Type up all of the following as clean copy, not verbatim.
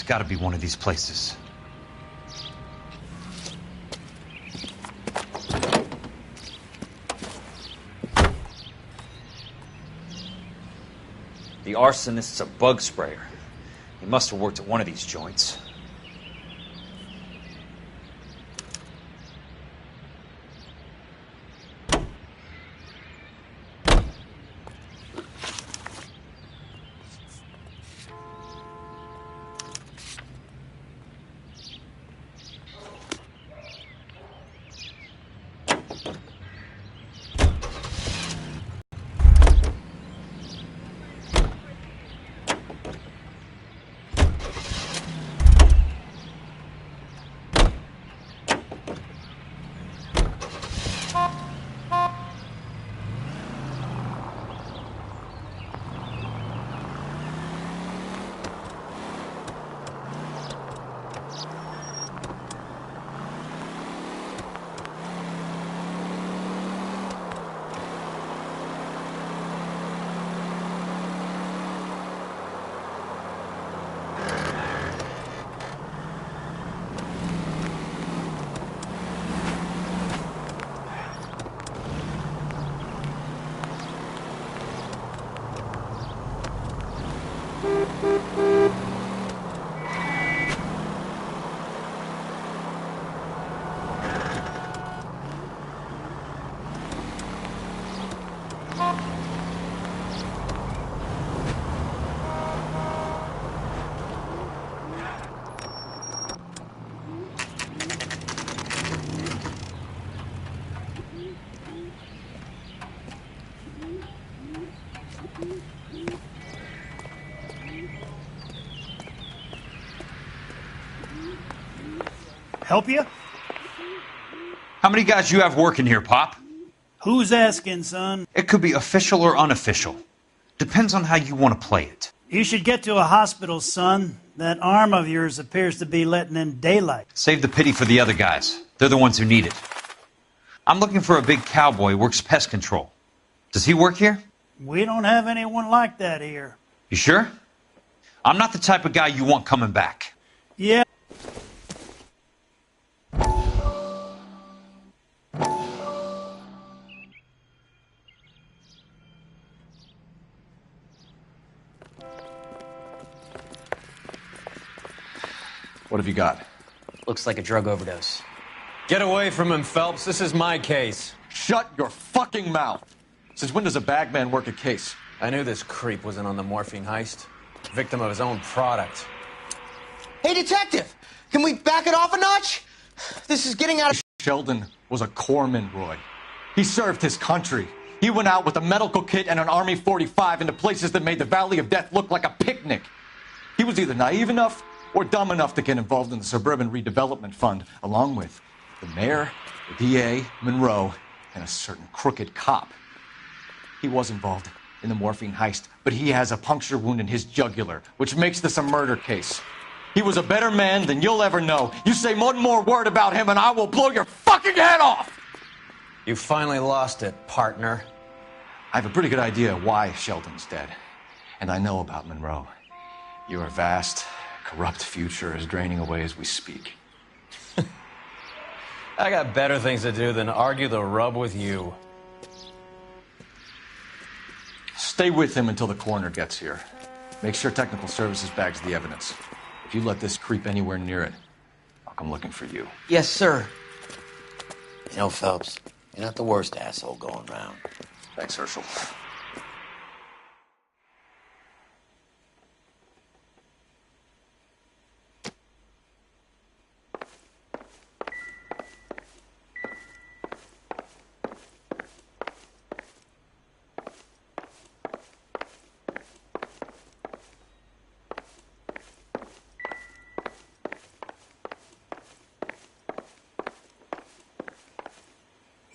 got to be one of these places. The arsonist's a bug sprayer. He must have worked at one of these joints. Help you? How many guys you have working here, Pop? Who's asking, son? It could be official or unofficial. Depends on how you want to play it. You should get to a hospital, son. That arm of yours appears to be letting in daylight. Save the pity for the other guys. They're the ones who need it. I'm looking for a big cowboy who works pest control. Does he work here? We don't have anyone like that here. You sure? I'm not the type of guy you want coming back. Yeah. What have you got? Looks like a drug overdose. Get away from him, Phelps. This is my case. Shut your fucking mouth! Since when does a bagman work a case? I knew this creep wasn't on the morphine heist. Victim of his own product. Hey, detective! Can we back it off a notch? This is getting out of... Sheldon was a corpsman, Roy. He served his country. He went out with a medical kit and an Army 45 into places that made the Valley of Death look like a picnic. He was either naive enough or dumb enough to get involved in the Suburban Redevelopment Fund, along with the mayor, the DA, Monroe, and a certain crooked cop. He was involved in the morphine heist, but he has a puncture wound in his jugular, which makes this a murder case. He was a better man than you'll ever know. You say one more word about him and I will blow your fucking head off! You finally lost it, partner. I have a pretty good idea why Sheldon's dead. And I know about Monroe. Your vast, corrupt future is draining away as we speak. I got better things to do than argue the rub with you. Stay with him until the coroner gets here. Make sure technical services bags the evidence. If you let this creep anywhere near it, I'll come looking for you. Yes, sir. You know, Phelps, you're not the worst asshole going round. Thanks, Herschel.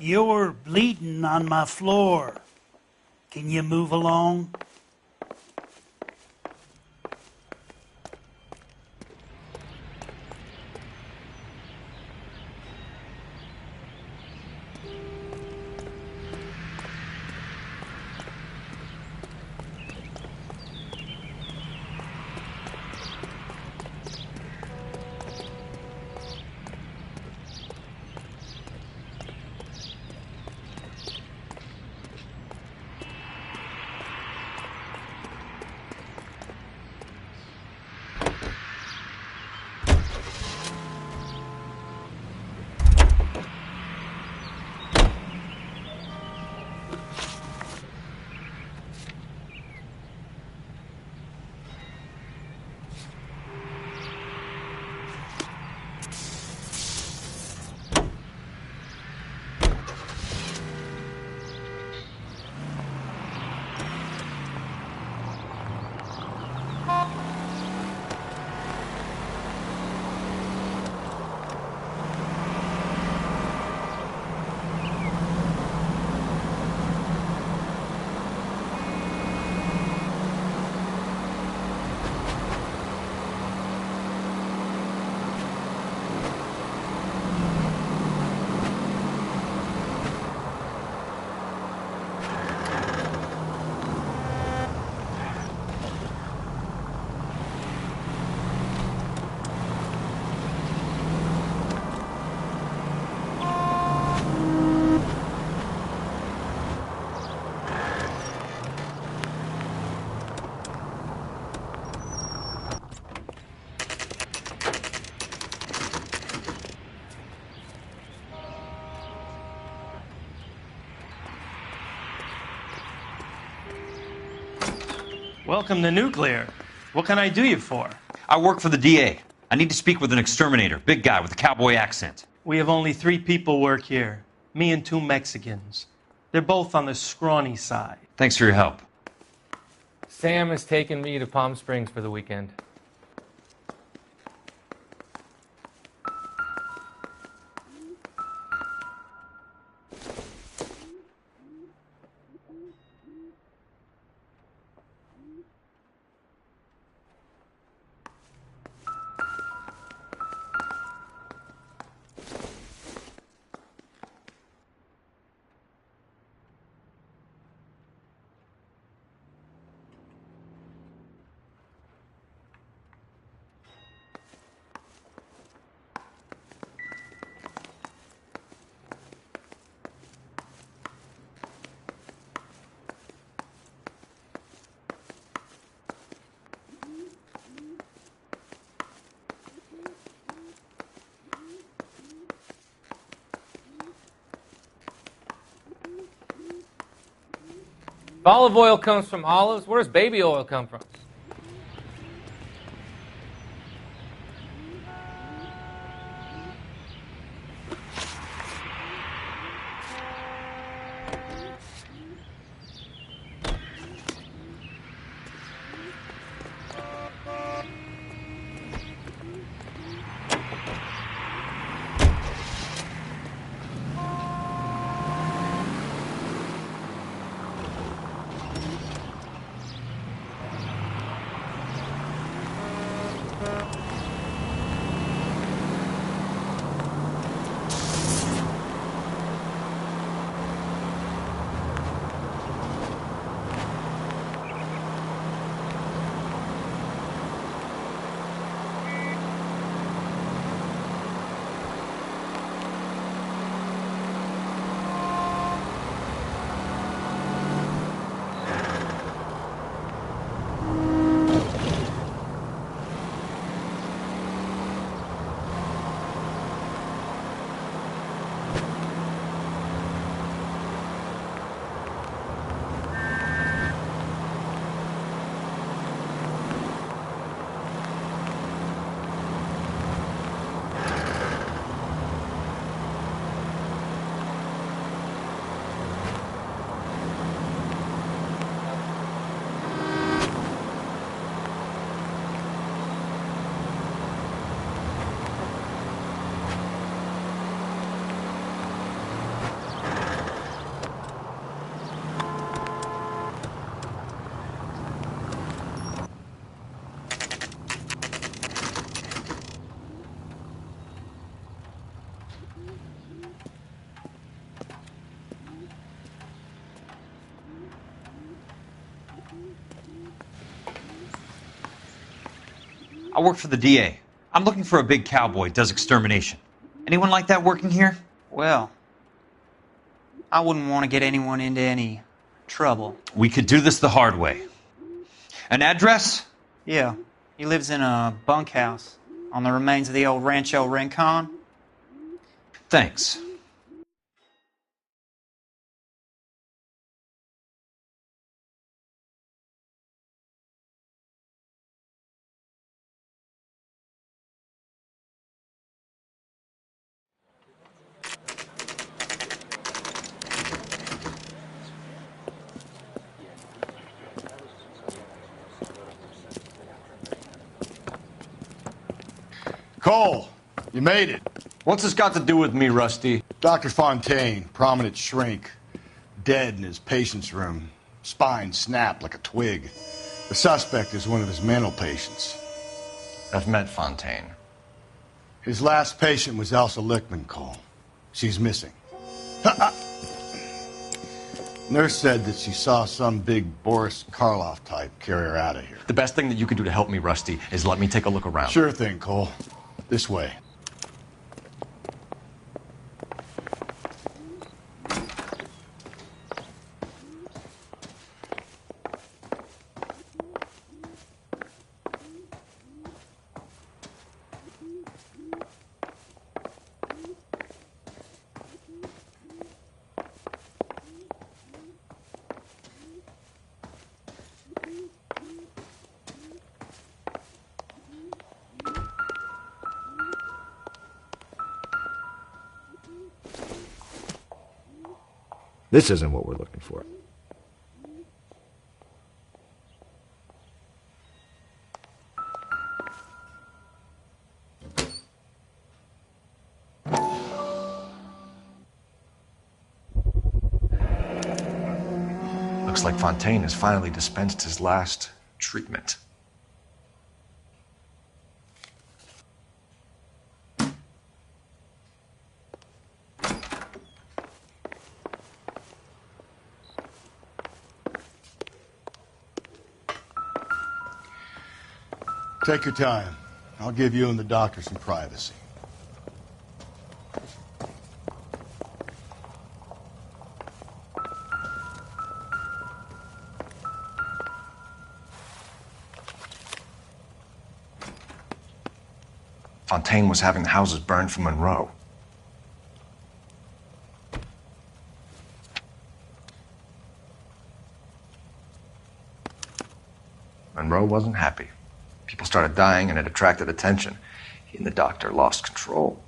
You're bleeding on my floor. Can you move along? Welcome to Nuclear. What can I do you for? I work for the DA. I need to speak with an exterminator, big guy with a cowboy accent. We have only 3 people work here. Me and 2 Mexicans. They're both on the scrawny side. Thanks for your help. Sam has taken me to Palm Springs for the weekend. If olive oil comes from olives, where does baby oil come from? I work for the DA. I'm looking for a big cowboy, does extermination. Anyone like that working here? Well, I wouldn't want to get anyone into any trouble. We could do this the hard way. An address? Yeah, he lives in a bunkhouse on the remains of the old Rancho Rincon. Thanks. Cole, you made it. What's this got to do with me, Rusty? Dr. Fontaine, prominent shrink, dead in his patient's room. Spine snapped like a twig. The suspect is one of his mental patients. I've met Fontaine. His last patient was Elsa Lickman, Cole. She's missing. Nurse said that she saw some big Boris Karloff type carry her out of here. The best thing that you can do to help me, Rusty, is let me take a look around. Sure thing, Cole. This way. This isn't what we're looking for. Looks like Fontaine has finally dispensed his last treatment. Take your time. I'll give you and the doctor some privacy. Fontaine was having the houses burned for Monroe. Monroe wasn't happy. People started dying and it attracted attention. He and the doctor lost control.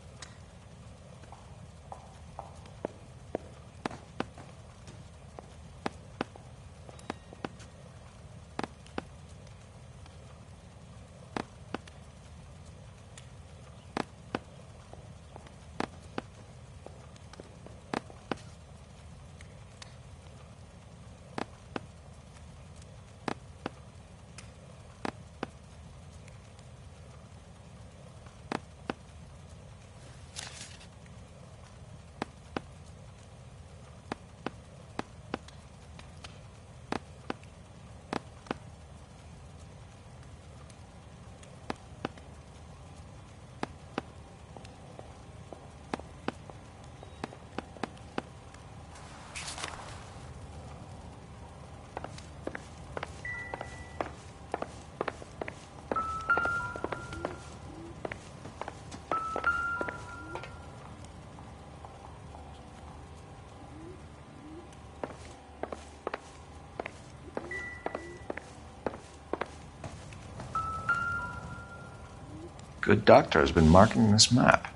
Good doctor has been marking this map.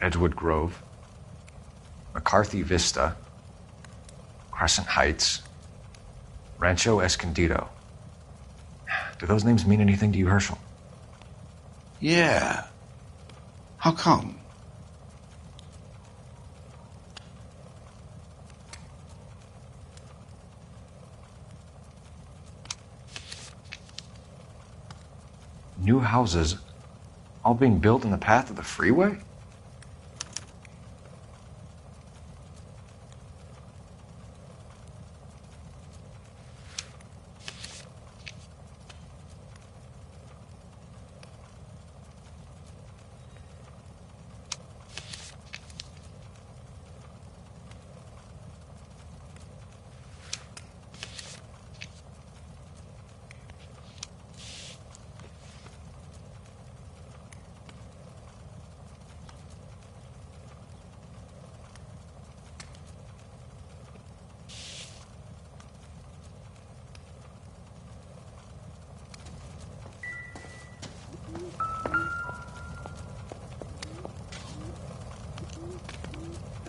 Edgewood Grove, McCarthy Vista, Crescent Heights, Rancho Escondido. Do those names mean anything to you, Herschel? Yeah. How come? New houses all being built in the path of the freeway?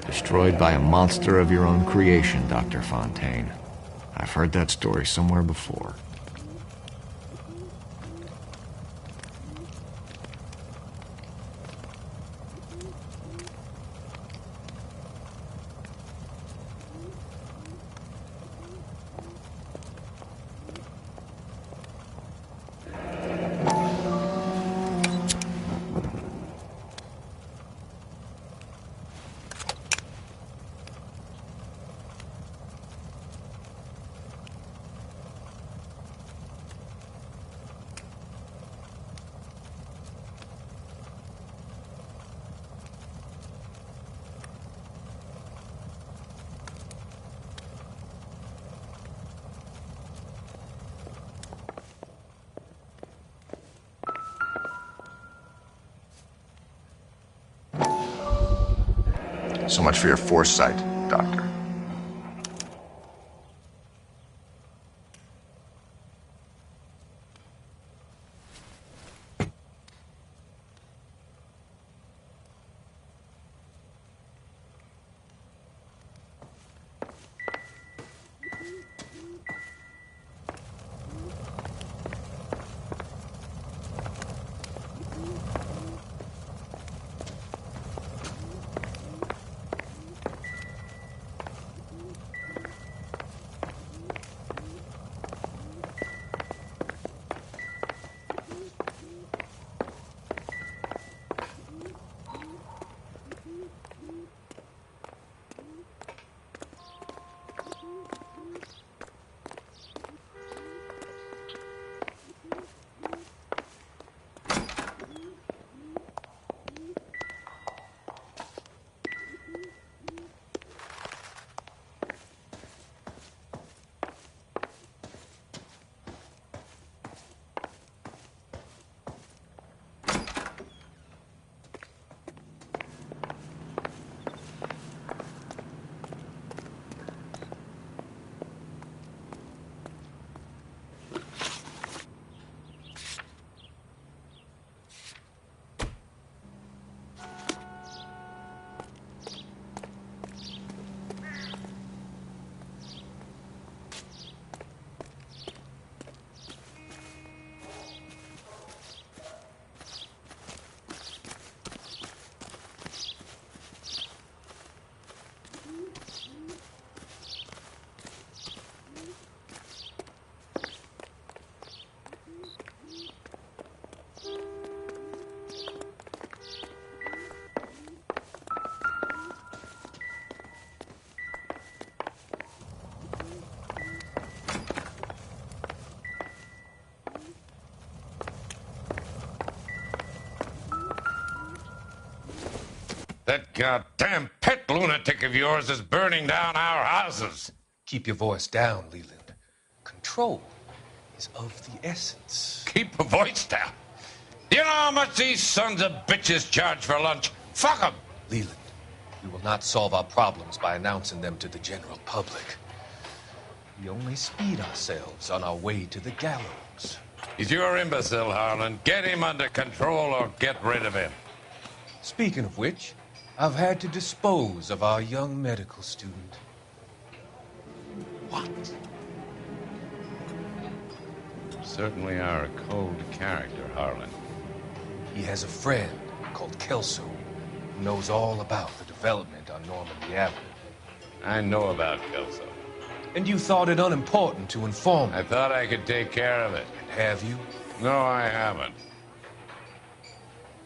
Destroyed by a monster of your own creation, Dr. Fontaine. I've heard that story somewhere before. So much for your foresight, Doctor. That goddamn pet lunatic of yours is burning down our houses. Keep your voice down, Leland. Control is of the essence. Keep your voice down? You know how much these sons of bitches charge for lunch? Fuck them. Leland, we will not solve our problems by announcing them to the general public. We only speed ourselves on our way to the gallows. He's your imbecile, Harlan. Get him under control or get rid of him. Speaking of which, I've had to dispose of our young medical student. What? You certainly are a cold character, Harlan. He has a friend called Kelso who knows all about the development on Normandy Avenue. I know about Kelso. And you thought it unimportant to inform me. I thought I could take care of it. Have you? No, I haven't.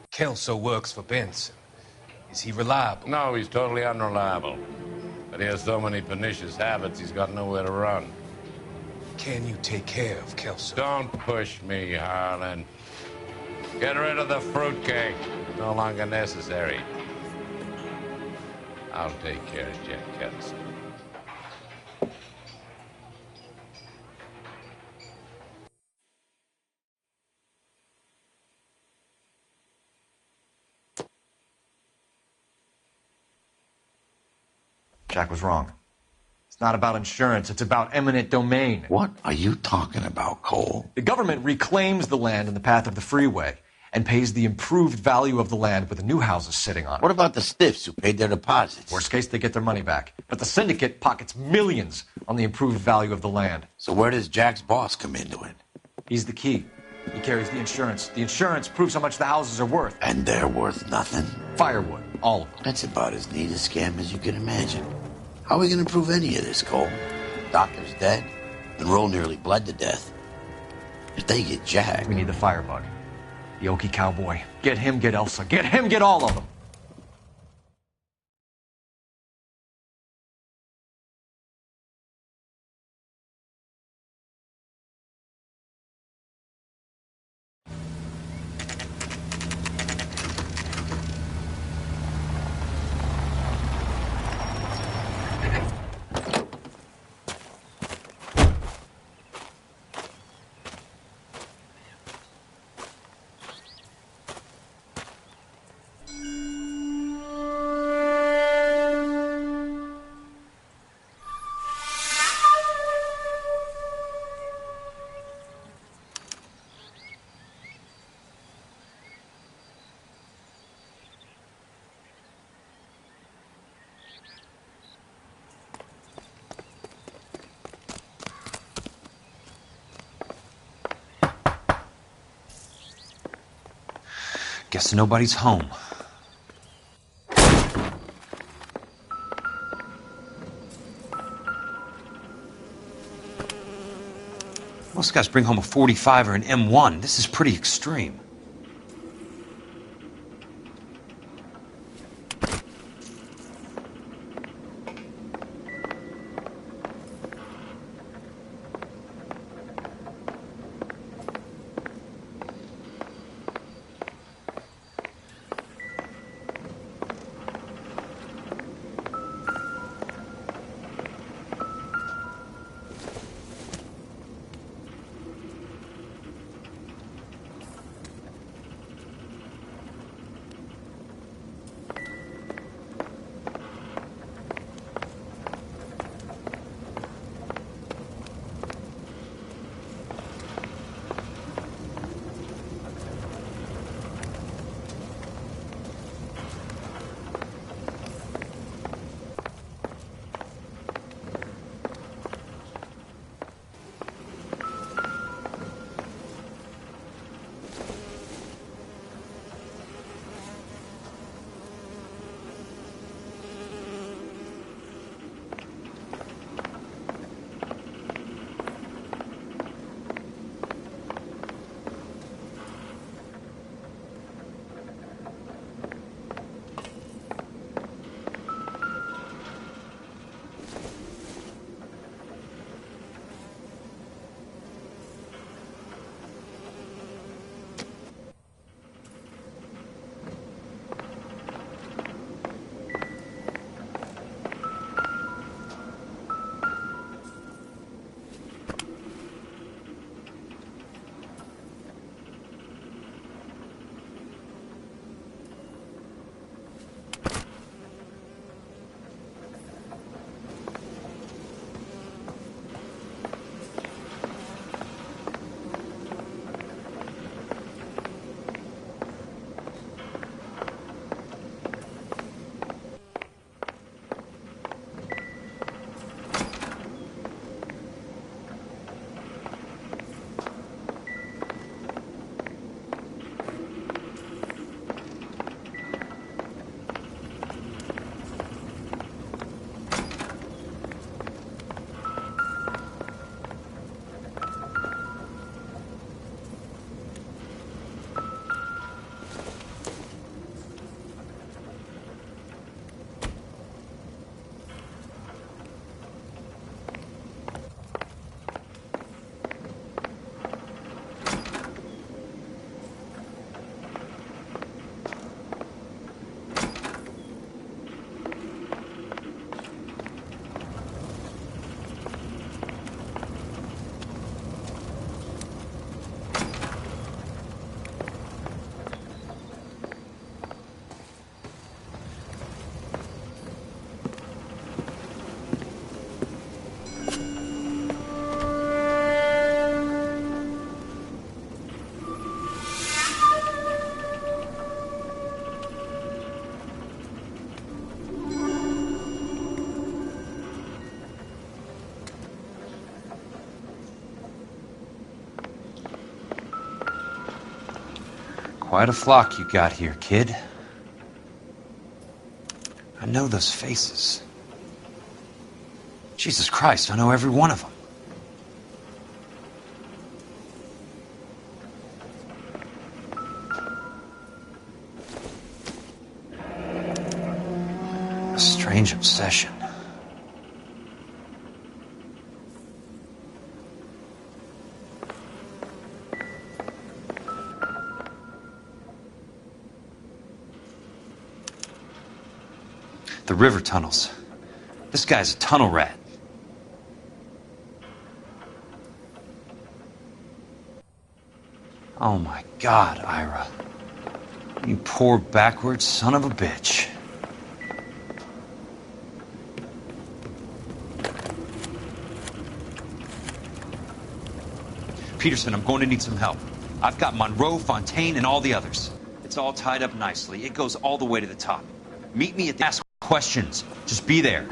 Kelso works for Benson. Is he reliable? No, he's totally unreliable. But he has so many pernicious habits, he's got nowhere to run. Can you take care of Kelso? Don't push me, Harlan. Get rid of the fruitcake. It's no longer necessary. I'll take care of Jack Kelso. Jack was wrong. It's not about insurance, it's about eminent domain. What are you talking about, Cole? The government reclaims the land in the path of the freeway and pays the improved value of the land with the new houses sitting on it. What about the stiffs who paid their deposits? Worst case, they get their money back. But the syndicate pockets millions on the improved value of the land. So where does Jack's boss come into it? He's the key. He carries the insurance. The insurance proves how much the houses are worth. And they're worth nothing? Firewood, all of them. That's about as neat a scam as you can imagine. How are we going to prove any of this, Cole? Doctor's dead. Monroe nearly bled to death. If they get Jack... We need the firebug. The Okie cowboy. Get him, get Elsa. Get him, get all of them. Guess nobody's home. Most guys bring home a 45 or an M1. This is pretty extreme. Quite a flock you got here, kid. I know those faces. Jesus Christ, I know every one of them. A strange obsession. The river tunnels. This guy's a tunnel rat. Oh my God, Ira. You poor backward son of a bitch. Peterson, I'm going to need some help. I've got Monroe, Fontaine, and all the others. It's all tied up nicely. It goes all the way to the top. Meet me at the ask questions. Just be there.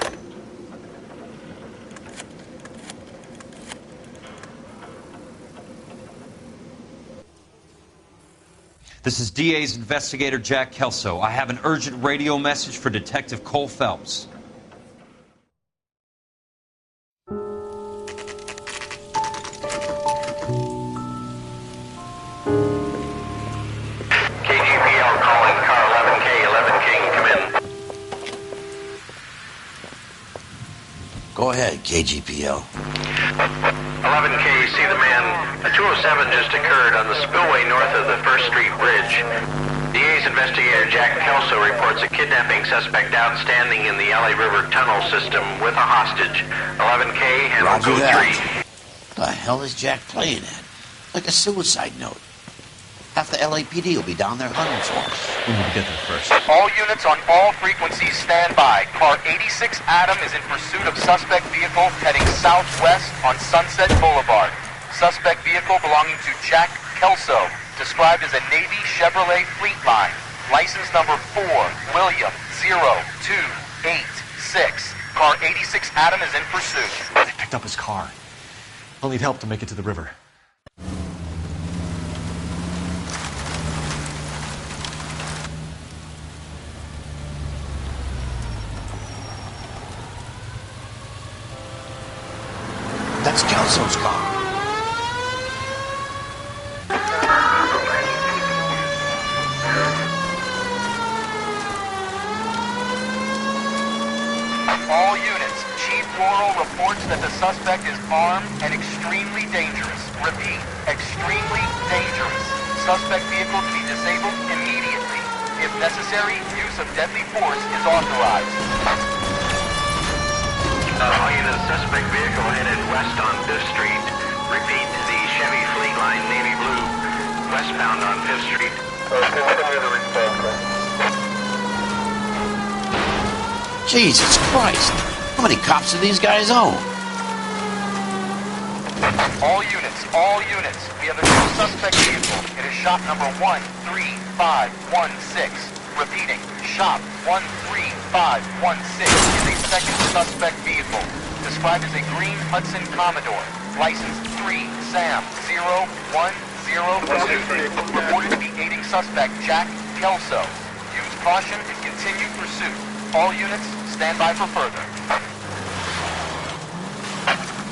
This is DA's investigator Jack Kelso. I have an urgent radio message for Detective Cole Phelps. KGPL calling car 11K, 11K, come in. Go ahead, KGPL. 11K, see the man. A 207 just occurred on the spillway north of the 1st Street Bridge. DA's investigator Jack Kelso reports a kidnapping suspect outstanding in the LA River tunnel system with a hostage. 11K, handle Roger code that. 3. The hell is Jack playing at? Like a suicide note. Half the LAPD will be down there hunting for us. We need to get there first. All units on all frequencies stand by. Car 86 Adam is in pursuit of suspect vehicle heading southwest on Sunset Boulevard. Suspect vehicle belonging to Jack Kelso, described as a Navy Chevrolet Fleetline. License number 4, William 0286. Car 86 Adam is in pursuit. They picked up his car. I'll need help to make it to the river. That's Kelso's car. All units, Chief Laurel reports that the suspect is armed and extremely dangerous. Repeat, extremely dangerous. Suspect vehicle to be disabled immediately. If necessary, use of deadly force is authorized. All units, suspect vehicle headed west on 5th Street. Repeat, the Chevy Fleetline navy blue, westbound on 5th Street. Jesus Christ. How many cops do these guys own? All units, we have a new suspect vehicle. It is shop number 13516. Repeating, shop 13516 is a second suspect vehicle, described as a green Hudson Commodore, license 3 Sam 0102, reported to be aiding suspect Jack Kelso. Use caution and continue pursuit. All units, stand by for further.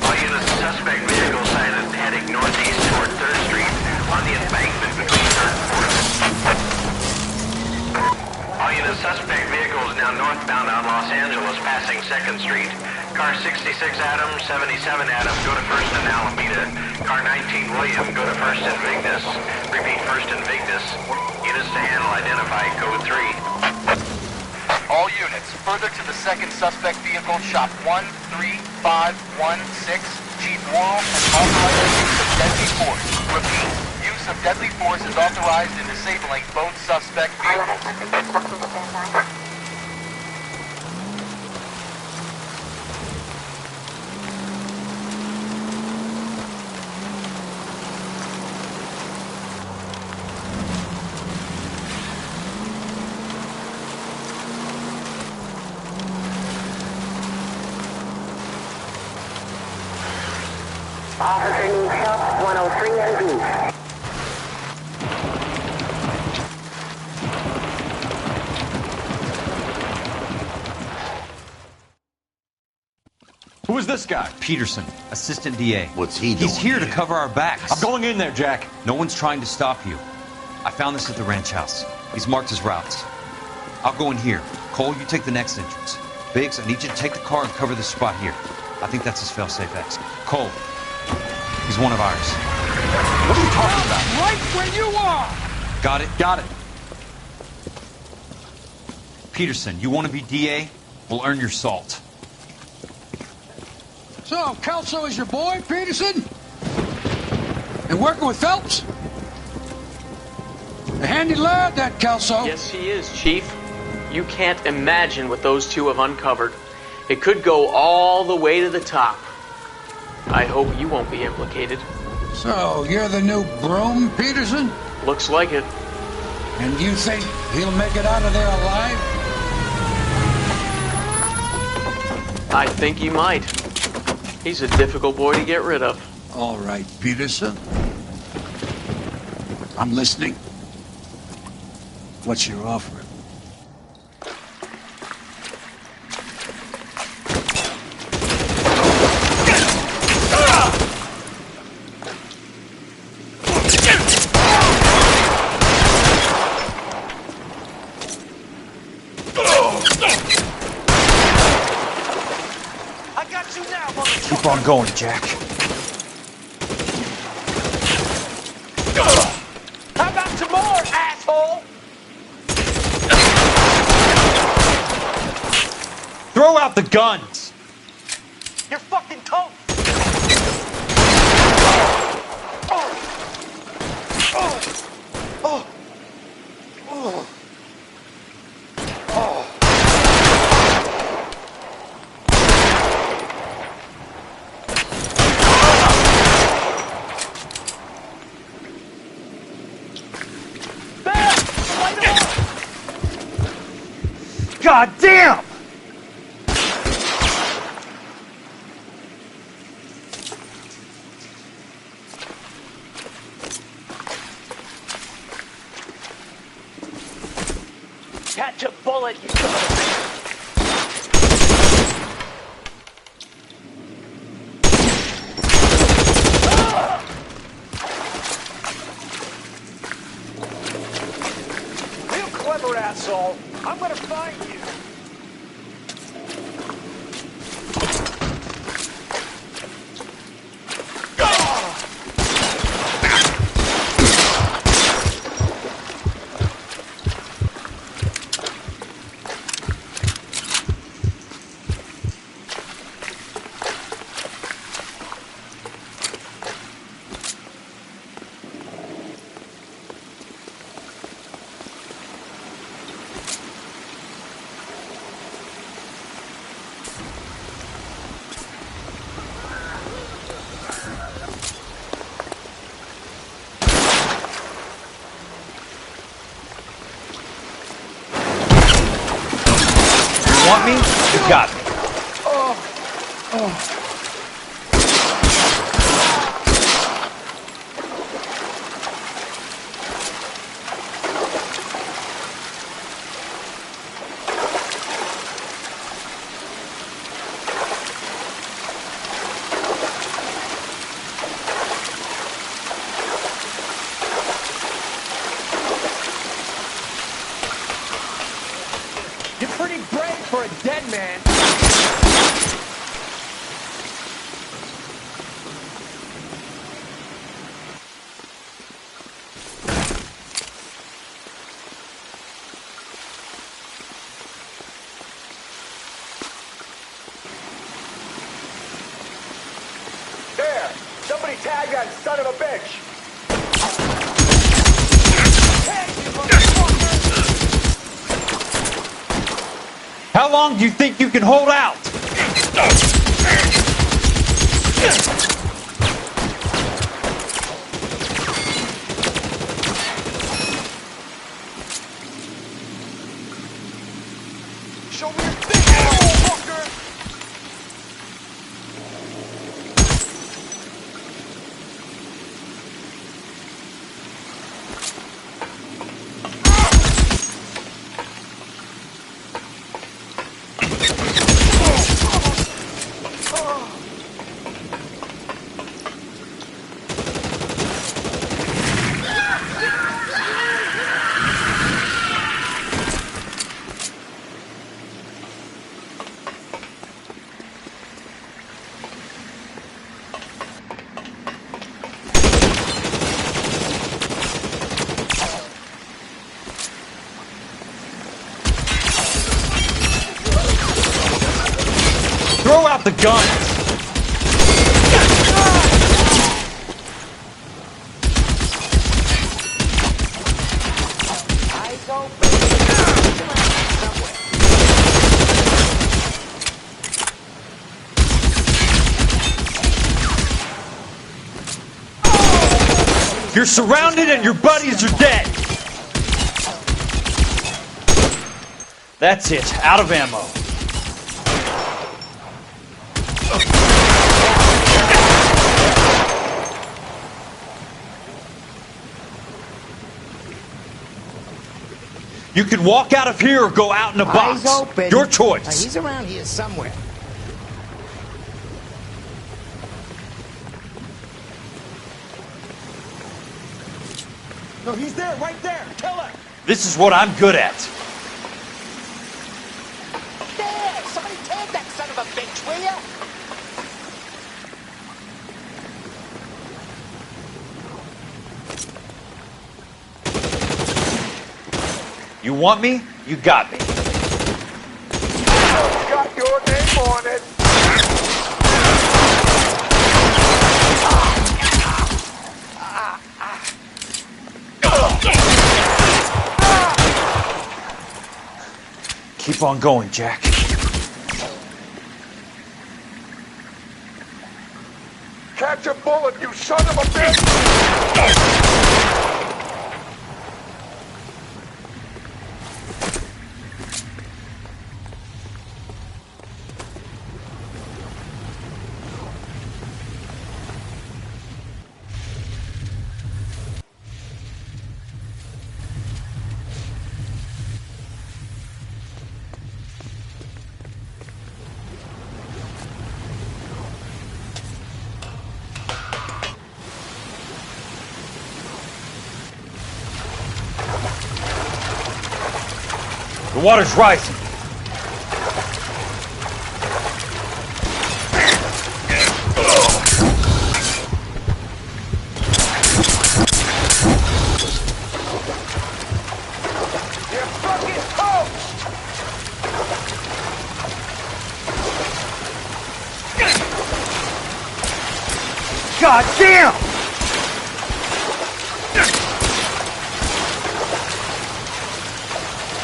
All units, suspect vehicle sighted heading northeast toward 3rd Street on the embankment between 3rd and 4th. All units, suspect vehicle is now northbound on Los Angeles, passing 2nd Street. Car 66 Adam, 77 Adam, go to 1st and Alameda. Car 19 William, go to 1st and Vignes. Repeat, 1st and Vignes. Units to handle, identify, code 3. All units, further to the second suspect vehicle, shop 13516. Chief Laurel has authorized the use of deadly force. Repeat, use of deadly force is authorized in disabling both suspect vehicles. Officer needs help, 103 MD. Who is this guy? Peterson, assistant DA. What's he doing? He's here to cover our backs. I'm going in there, Jack. No one's trying to stop you. I found this at the ranch house. He's marked his routes. I'll go in here. Cole, you take the next entrance. Biggs, I need you to take the car and cover this spot here. I think that's his fail-safe exit. Cole, he's one of ours. What are you talking about? Right where you are! Got it? Got it. Peterson, you want to be DA? We'll earn your salt. So, Kelso is your boy, Peterson? And working with Phelps? A handy lad, that Kelso. Yes, he is, Chief. You can't imagine what those two have uncovered. It could go all the way to the top. I hope you won't be implicated. So, you're the new broom, Peterson? Looks like it. And you think he'll make it out of there alive? I think he might. He's a difficult boy to get rid of. All right, Peterson. I'm listening. what you're offering. Keep on going, Jack. How about some more, asshole? Throw out the guns! You're fucking toast. God damn! Catch a bullet, you son of a bitch. Real clever, asshole. I'm gonna find you. Want me? You got me. You're pretty brave for a dead man. There! Somebody tag that son of a bitch! How long do you think you can hold out? Show me your thing, motherfucker! Throw out the guns! You're surrounded and your buddies are dead! That's it, out of ammo. You can walk out of here or go out in a box. Eyes open. Your choice. He's around here somewhere. No, he's there, right there. Kill him. This is what I'm good at. There! Somebody tag that son of a bitch, will ya? You want me? You got me. Got your name on it. Keep on going, Jack. Catch a bullet, you son of a bitch! The water's rising. God damn!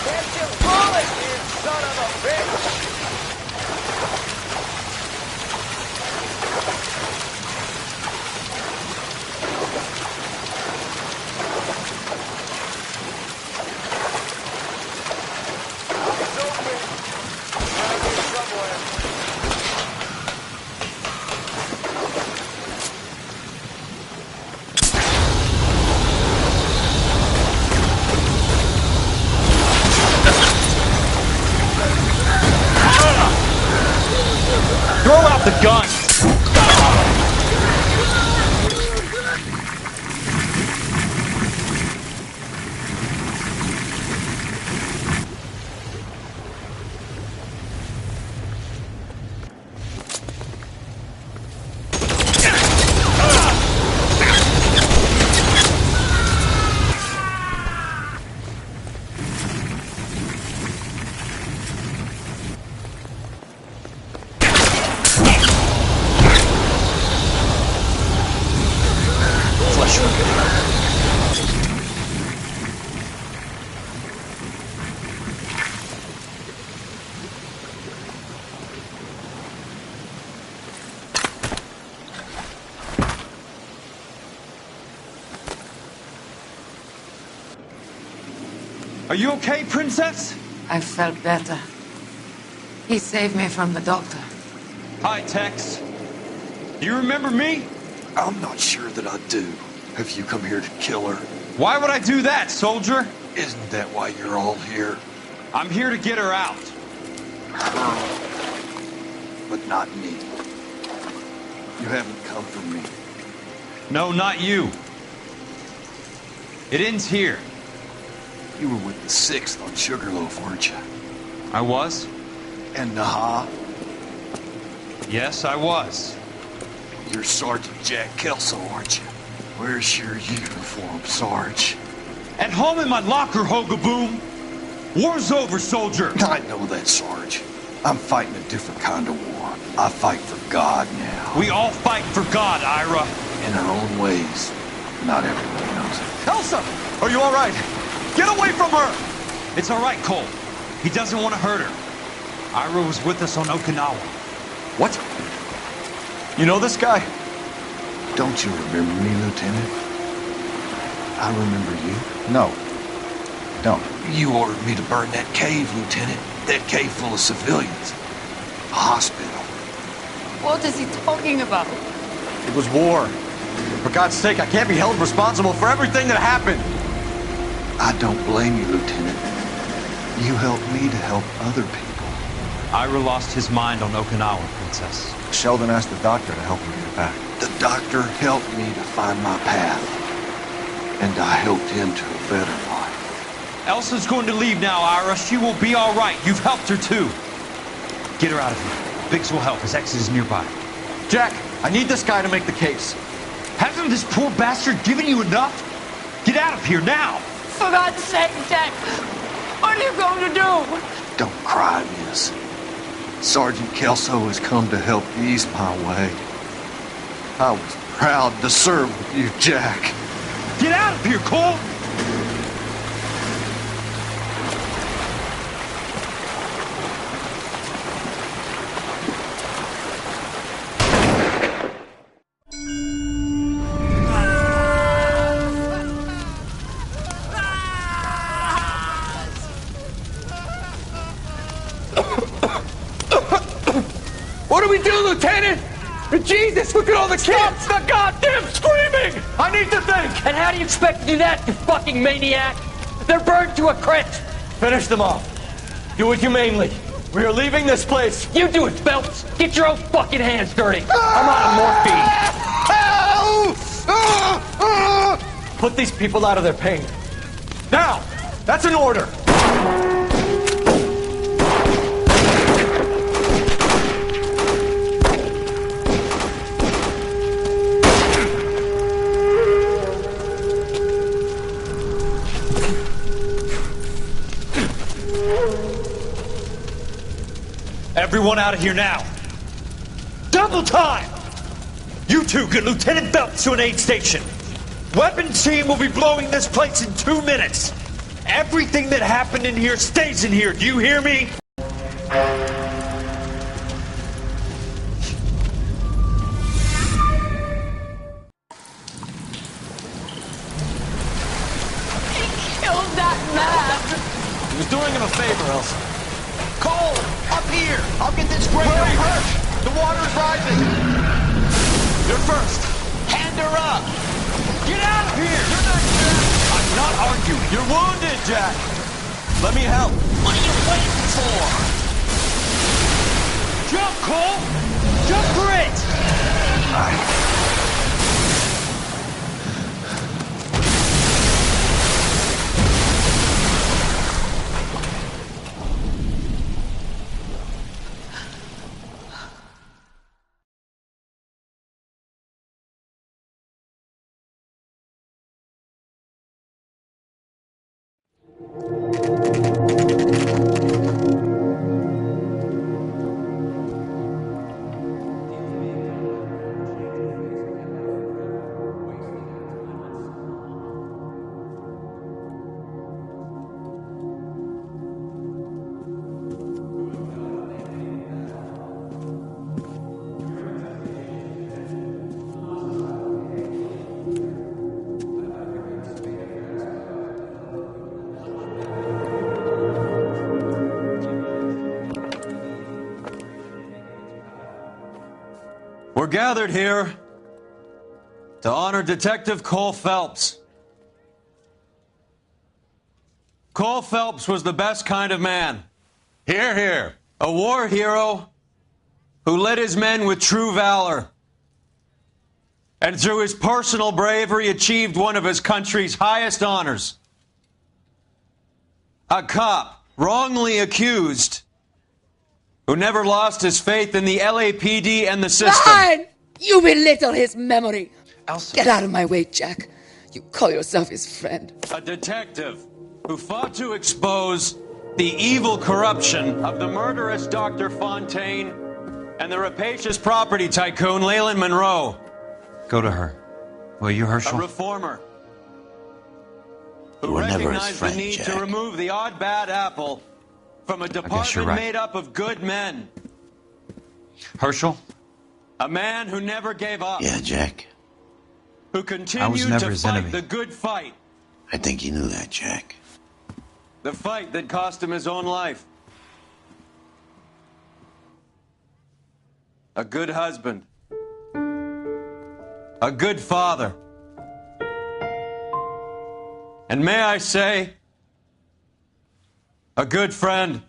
Catch your bullet, you son of a bitch! Eyes open. Gotta get somewhere. Throw out the gun! Are you okay, Princess? I felt better. He saved me from the doctor. Hi, Tex. Do you remember me? I'm not sure that I do. Have you come here to kill her? Why would I do that, soldier? Isn't that why you're all here? I'm here to get her out. Her. But not me. You haven't come for me. No, not you. It ends here. You were with the 6th on Sugarloaf, weren't you? I was? And Naha? Yes, I was. You're Sergeant Jack Kelso, aren't you? Where's your uniform, Sarge? At home in my locker, Hogaboom. War's over, soldier. I know that, Sarge. I'm fighting a different kind of war. I fight for God now. We all fight for God, Ira. In our own ways. Not everybody knows it. Elsa! Are you all right? Get away from her! It's all right, Cole. He doesn't want to hurt her. Ira was with us on Okinawa. What? You know this guy? Don't you remember me, Lieutenant? I remember you. No. Don't. You ordered me to burn that cave, Lieutenant. That cave full of civilians. A hospital. What is he talking about? It was war. For God's sake, I can't be held responsible for everything that happened. I don't blame you, Lieutenant. You helped me to help other people. Ira lost his mind on Okinawa, Princess. Sheldon asked the doctor to help him get back. The doctor helped me to find my path. And I helped him to a better life. Elsa's going to leave now, Ira. She will be all right. You've helped her, too. Get her out of here. Biggs will help. His exit is nearby. Jack, I need this guy to make the case. Hasn't this poor bastard given you enough? Get out of here now! For God's sake, Jack! What are you going to do? Don't cry, miss. Sergeant Kelso has come to help ease my way. I was proud to serve with you, Jack. Get out of here, Cole! What do we do, Lieutenant? Jesus, look at all the kids! Stop the goddamn screaming! I need to think! And how do you expect to do that, you fucking maniac? They're burned to a crisp! Finish them off. Do it humanely. We are leaving this place. You do it, Phelps! Get your own fucking hands dirty! I'm out of morphine! Put these people out of their pain. Now! That's an order! Everyone out of here now. Double time! You two get Lieutenant Phelps to an aid station. Weapons team will be blowing this place in 2 minutes. Everything that happened in here stays in here. Do you hear me? Killed that man! He was doing him a favor, Elsa. Cole, up here! I'll get this grader hurt! The water's rising! You're first! Hand her up! Get out of here! You're not Jack! I'm not arguing. You're wounded, Jack! Let me help. What are you waiting for? Jump, Cole! Jump for it! We're gathered here to honor Detective Cole Phelps. Cole Phelps was the best kind of man. Hear, hear. A war hero who led his men with true valor. And through his personal bravery achieved one of his country's highest honors. A cop wrongly accused who never lost his faith in the LAPD and the system. Fine! You belittle his memory. Elsa. Get out of my way, Jack. You call yourself his friend. A detective who fought to expose the evil corruption of the murderous Dr. Fontaine and the rapacious property tycoon Leyland Monroe. Go to her. Will you, Herschel? A reformer who You were never his recognized friend, the need Jack. to remove the odd bad apple from a department right. made up of good men. Herschel? A man who never gave up. Yeah, Jack. Who I was continued never to his fight enemy. the good fight. I think you knew that, Jack. The fight that cost him his own life. A good husband. A good father. And may I say, A good friend